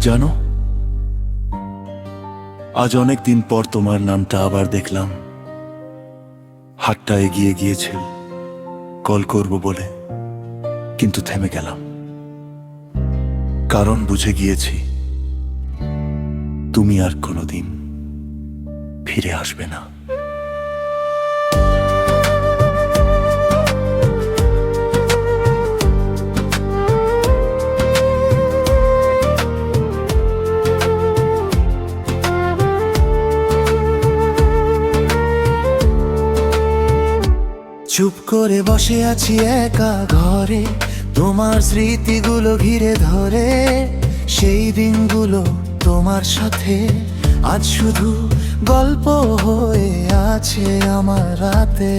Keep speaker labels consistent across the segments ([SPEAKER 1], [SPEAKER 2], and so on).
[SPEAKER 1] জানো, আজ অনেক দিন পর তোমার নামটা আবার দেখলাম। হাতটা এগিয়ে গিয়েছিল কল করব বলে, কিন্তু থেমে গেলাম। কারণ বুঝে গিয়েছি তুমি আর কোনোদিন ফিরে আসবে না। চুপ করে বসে আছি একা ঘরে, তোমার স্মৃতিগুলো ঘিরে ধরে। সেই দিনগুলো তোমার সাথে আজ শুধু গল্প হয়ে আছে আমার রাতে।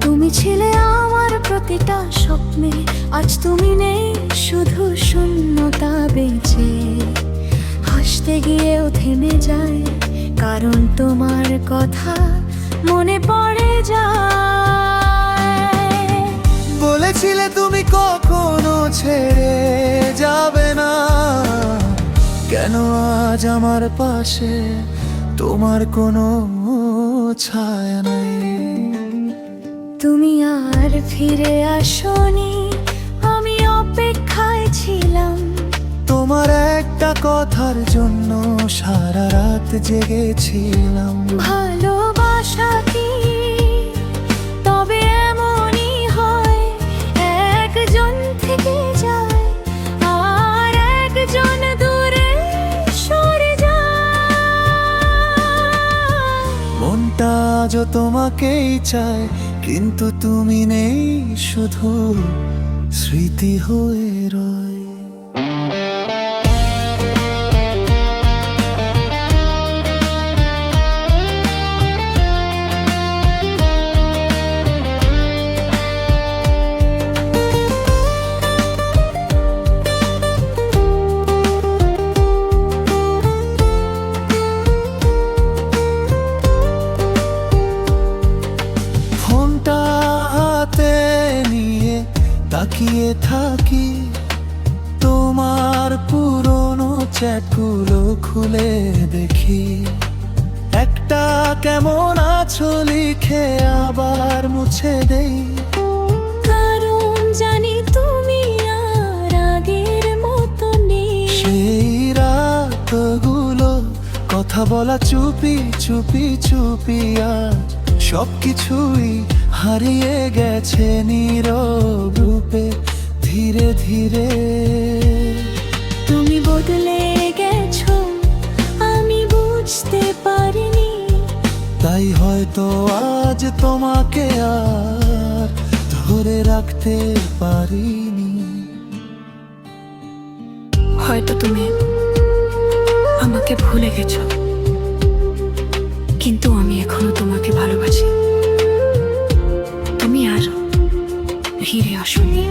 [SPEAKER 2] তুমি ছিলে আমার প্রতিটা স্বপ্নে, আজ তুমি নেই, শুধু শূন্যতা বেঁচে। হাসতে গিয়েও থেমে যায়, কারণ তোমার কথা মনে পড়ে যায়।
[SPEAKER 1] বলেছিলে তুমি কখনো ছেড়ে যাবে না, কেন আজ আমার পাশে তোমার কোনো ছায়া নাই?
[SPEAKER 2] তুমি আর ফিরে আসোনি, আমি অপেক্ষায় ছিলাম।
[SPEAKER 1] তোমার একটা কথার জন্য সারা রাত জেগেছিলাম।
[SPEAKER 2] ভালোবাসা কি তবে এমনই হয়, একজন থেকে যায় আর একজন দূরে সরে যায়।
[SPEAKER 1] মনটা আজও তোমাকেই চায়, কিন্তু তুমি নেই, শুধু স্মৃতি হয়ে রয়। ফোনটা হাতে নিয়ে তাকিয়ে থাকি, তোমার পুরনো চ্যাটগুলো খুলে দেখি। একটা কেমন আছো লিখে আবার মুছে দেই।
[SPEAKER 2] কারণ জানি তুমি আর আগের মতো নেই।
[SPEAKER 1] সেই রাতগুলো কথা বলা চুপি চুপি চুপি, আজ সবকিছুই হারিয়ে গেছে নীরব রূপে ধীরে ধীরে।
[SPEAKER 2] তুমি বদলে গেছো, আমি বুঝতে পারিনি।
[SPEAKER 1] তাই হয়তো আজ তোমাকে আর ধরে রাখতে পারিনি।
[SPEAKER 2] হয়তো তুমি আমাকে ভুলে গেছো, কিন্তু আমি এখনো তোমাকে ভালোবাসি। তুমি আর ফিরে আসোনি।